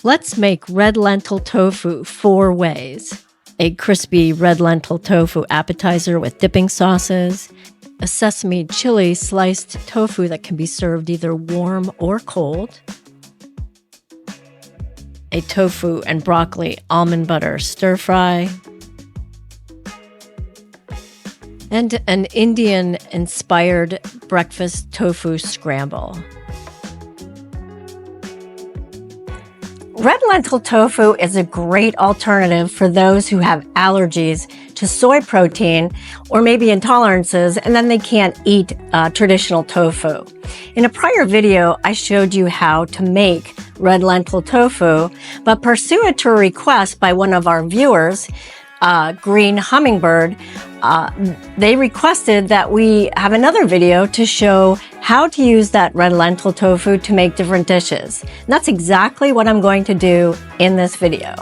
Let's make red lentil tofu 4 ways. A crispy red lentil tofu appetizer with dipping sauces, a sesame chili sliced tofu that can be served either warm or cold, a tofu and broccoli almond butter stir-fry, and an Indian-inspired breakfast tofu scramble. Red lentil tofu is a great alternative for those who have allergies to soy protein or maybe intolerances, and then they can't eat traditional tofu. In a prior video, I showed you how to make red lentil tofu, but pursuant to a request by one of our viewers, Green Hummingbird, they requested that we have another video to show how to use that red lentil tofu to make different dishes. And that's exactly what I'm going to do in this video.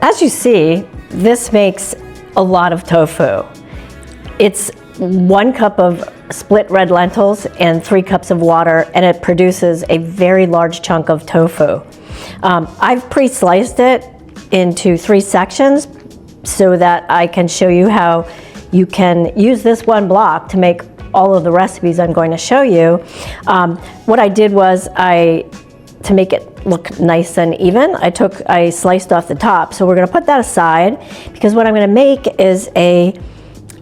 As you see, this makes a lot of tofu. It's 1 cup of split red lentils and 3 cups of water, and it produces a very large chunk of tofu. I've pre-sliced it into 3 sections so that I can show you how you can use this 1 block to make all of the recipes I'm going to show you. What I did was to make it look nice and even, I sliced off the top. So we're gonna put that aside because what I'm gonna make is a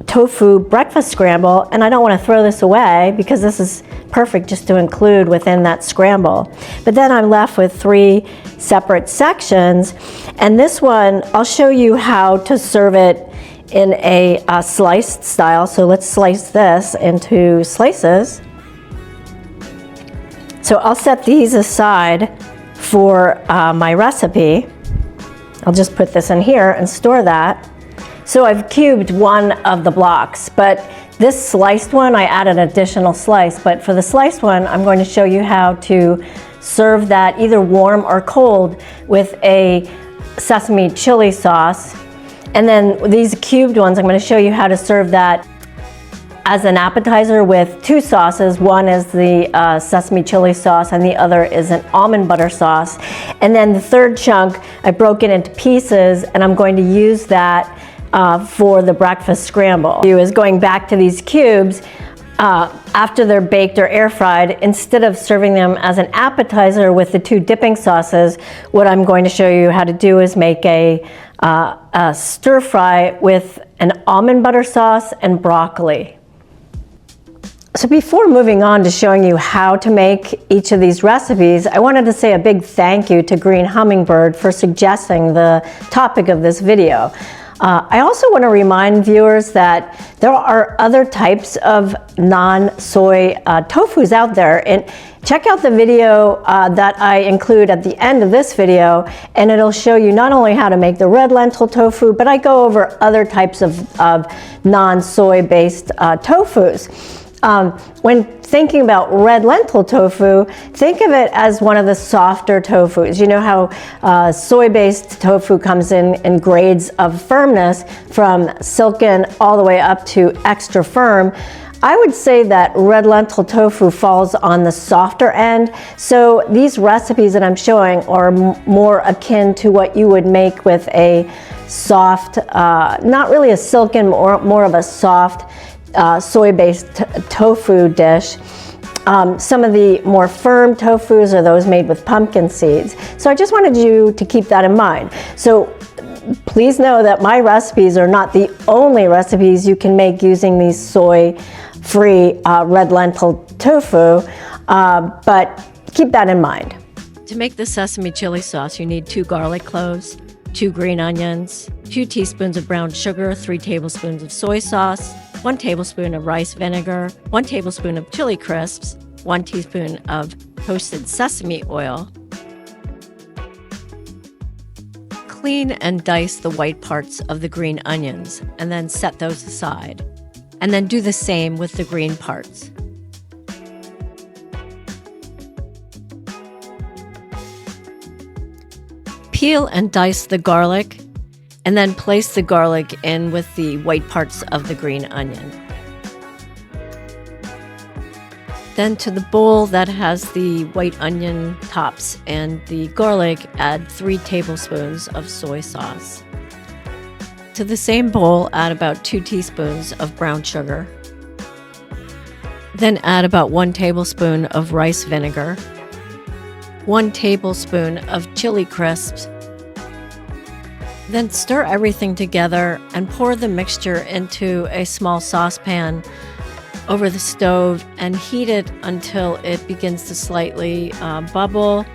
tofu breakfast scramble, and I don't want to throw this away because this is perfect just to include within that scramble. But then I'm left with 3 separate sections, and this one I'll show you how to serve it in a sliced style. So let's slice this into slices. So I'll set these aside for my recipe. I'll just put this in here and store that. So I've cubed 1 of the blocks, but this sliced one, I added an additional slice, but for the sliced one, I'm going to show you how to serve that either warm or cold with a sesame chili sauce. And then these cubed ones, I'm going to show you how to serve that as an appetizer with 2 sauces. One is the sesame chili sauce and the other is an almond butter sauce. And then the 3rd chunk, I broke it into pieces, and I'm going to use that for the breakfast scramble. Is going back to these cubes after they're baked or air fried. Instead of serving them as an appetizer with the 2 dipping sauces, what I'm going to show you how to do is make a stir fry with an almond butter sauce and broccoli. So before moving on to showing you how to make each of these recipes, I wanted to say a big thank you to Green Hummingbird for suggesting the topic of this video. I also want to remind viewers that there are other types of non-soy tofus out there, and check out the video that I include at the end of this video, and it'll show you not only how to make the red lentil tofu, but I go over other types of non-soy based tofus. When thinking about red lentil tofu, think of it as one of the softer tofus. You know how soy-based tofu comes in grades of firmness from silken all the way up to extra firm. I would say that red lentil tofu falls on the softer end. So these recipes that I'm showing are more akin to what you would make with a soft, not really a silken, more of a soft soy-based tofu dish. Some of the more firm tofus are those made with pumpkin seeds. So I just wanted you to keep that in mind. So please know that my recipes are not the only recipes you can make using these soy-free red lentil tofu, but keep that in mind. To make the sesame chili sauce, you need 2 garlic cloves, 2 green onions, 2 teaspoons of brown sugar, 3 tablespoons of soy sauce, 1 tablespoon of rice vinegar, 1 tablespoon of chili crisps, 1 teaspoon of toasted sesame oil. Clean and dice the white parts of the green onions and then set those aside. And then do the same with the green parts. Peel and dice the garlic, and then place the garlic in with the white parts of the green onion. Then to the bowl that has the white onion tops and the garlic, add 3 tablespoons of soy sauce. To the same bowl, add about 2 teaspoons of brown sugar. Then add about 1 tablespoon of rice vinegar, 1 tablespoon of chili crisps. Then stir everything together and pour the mixture into a small saucepan over the stove and heat it until it begins to slightly bubble.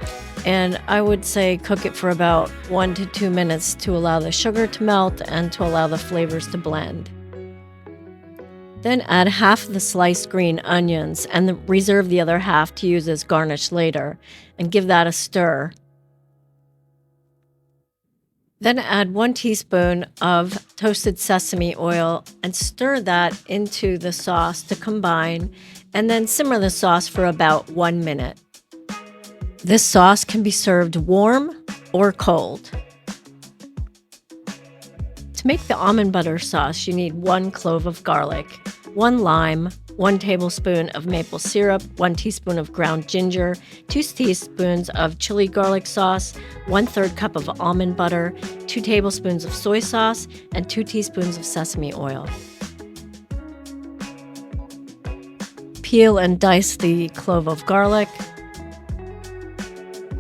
And I would say cook it for about 1 to 2 minutes to allow the sugar to melt and to allow the flavors to blend. Then add half the sliced green onions and reserve the other half to use as garnish later, and give that a stir. Then add 1 teaspoon of toasted sesame oil and stir that into the sauce to combine, and then simmer the sauce for about 1 minute. This sauce can be served warm or cold. To make the almond butter sauce, you need 1 clove of garlic, 1 lime, 1 tablespoon of maple syrup, 1 teaspoon of ground ginger, 2 teaspoons of chili garlic sauce, 1/3 cup of almond butter, 2 tablespoons of soy sauce, and 2 teaspoons of sesame oil. Peel and dice the clove of garlic.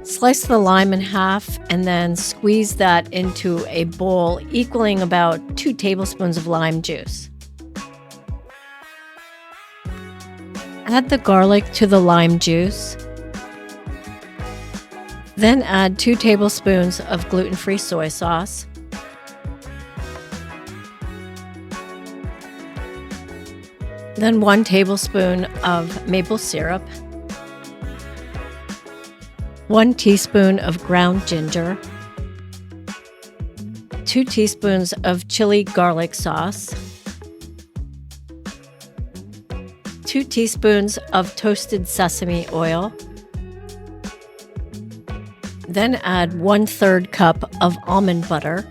Slice the lime in half and then squeeze that into a bowl equaling about 2 tablespoons of lime juice. Add the garlic to the lime juice. Then add 2 tablespoons of gluten-free soy sauce. Then 1 tablespoon of maple syrup. 1 teaspoon of ground ginger. 2 teaspoons of chili garlic sauce. 2 teaspoons of toasted sesame oil. Then add 1/3 cup of almond butter.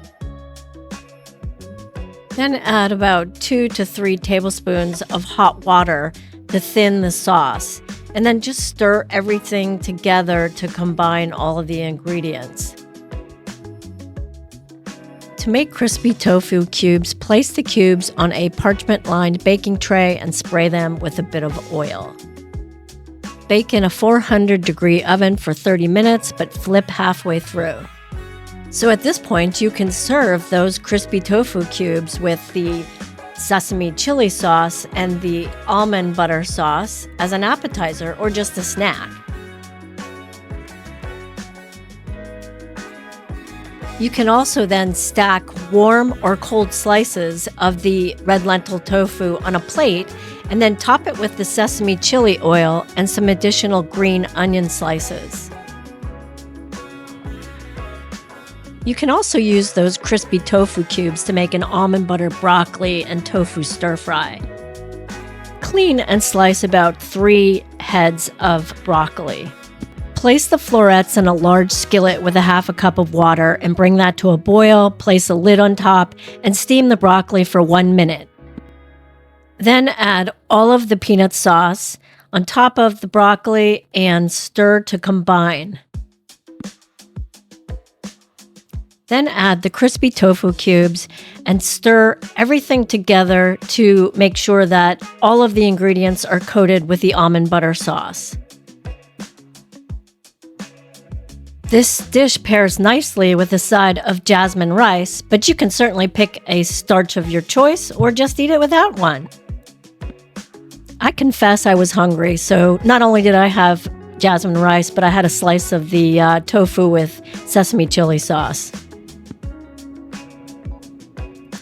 Then add about 2 to 3 tablespoons of hot water to thin the sauce. And then just stir everything together to combine all of the ingredients. To make crispy tofu cubes, place the cubes on a parchment-lined baking tray and spray them with a bit of oil. Bake in a 400-degree oven for 30 minutes, but flip halfway through. So at this point, you can serve those crispy tofu cubes with the sesame chili sauce and the almond butter sauce as an appetizer or just a snack. You can also then stack warm or cold slices of the red lentil tofu on a plate and then top it with the sesame chili oil and some additional green onion slices. You can also use those crispy tofu cubes to make an almond butter broccoli and tofu stir-fry. Clean and slice about 3 heads of broccoli. Place the florets in a large skillet with a 1/2 cup of water and bring that to a boil, place a lid on top, and steam the broccoli for 1 minute. Then add all of the peanut sauce on top of the broccoli and stir to combine. Then add the crispy tofu cubes and stir everything together to make sure that all of the ingredients are coated with the almond butter sauce. This dish pairs nicely with a side of jasmine rice, but you can certainly pick a starch of your choice or just eat it without one. I confess I was hungry, so not only did I have jasmine rice, but I had a slice of the tofu with sesame chili sauce.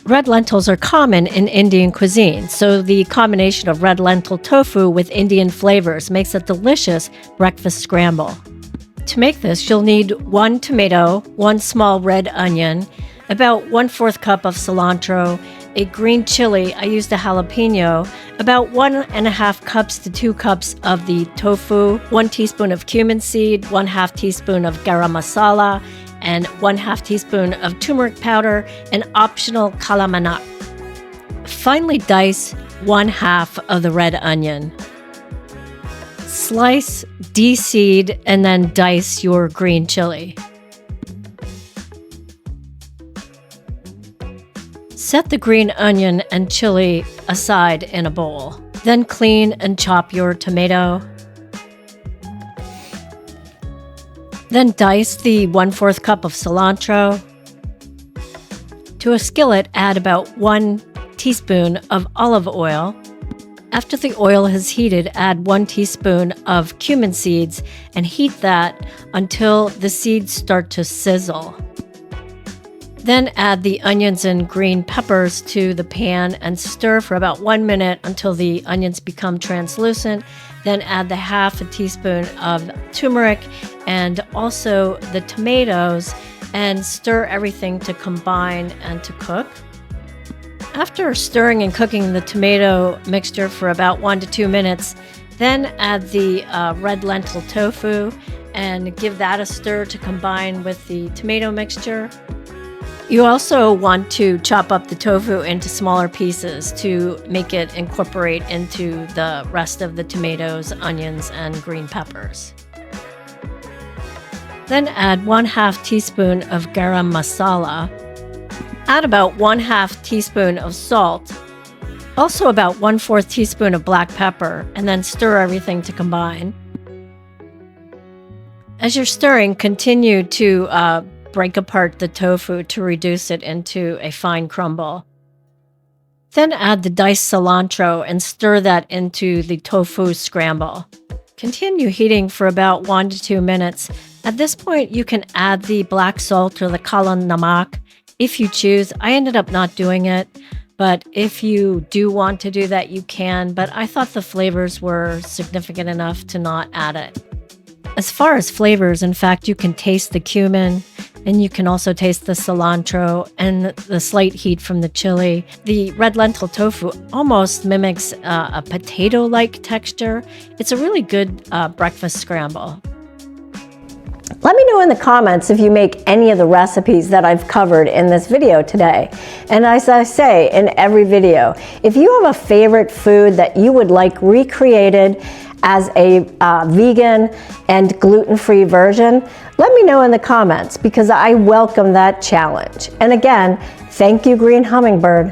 Red lentils are common in Indian cuisine, so the combination of red lentil tofu with Indian flavors makes a delicious breakfast scramble. To make this, you'll need 1 tomato, 1 small red onion, about 1/4 cup of cilantro, a green chili, I used a jalapeno, about 1.5 cups to 2 cups of the tofu, 1 teaspoon of cumin seed, 1/2 teaspoon of garam masala, and 1/2 teaspoon of turmeric powder, and optional kala namak. Finely dice 1/2 of the red onion. Slice, de-seed, and then dice your green chili. Set the green onion and chili aside in a bowl. Then clean and chop your tomato. Then dice the 1/4 cup of cilantro. To a skillet, add about 1 teaspoon of olive oil. After the oil has heated, add 1 teaspoon of cumin seeds and heat that until the seeds start to sizzle. Then add the onions and green peppers to the pan and stir for about 1 minute until the onions become translucent. Then add the 1/2 teaspoon of turmeric and also the tomatoes and stir everything to combine and to cook. After stirring and cooking the tomato mixture for about 1 to 2 minutes, then add the red lentil tofu and give that a stir to combine with the tomato mixture. You also want to chop up the tofu into smaller pieces to make it incorporate into the rest of the tomatoes, onions, and green peppers. Then add 1/2 teaspoon of garam masala. Add about 1/2 teaspoon of salt, also about 1/4 teaspoon of black pepper, and then stir everything to combine. As you're stirring, continue to break apart the tofu to reduce it into a fine crumble. Then add the diced cilantro and stir that into the tofu scramble. Continue heating for about 1 to 2 minutes. At this point, you can add the black salt or the kala namak if you choose. I ended up not doing it, but if you do want to do that, you can. But I thought the flavors were significant enough to not add it. As far as flavors, in fact, you can taste the cumin, and you can also taste the cilantro and the slight heat from the chili. The red lentil tofu almost mimics a potato-like texture. It's a really good breakfast scramble. Let me know in the comments if you make any of the recipes that I've covered in this video today. And as I say in every video, if you have a favorite food that you would like recreated as a vegan and gluten-free version, let me know in the comments because I welcome that challenge. And again, thank you, Green Hummingbird.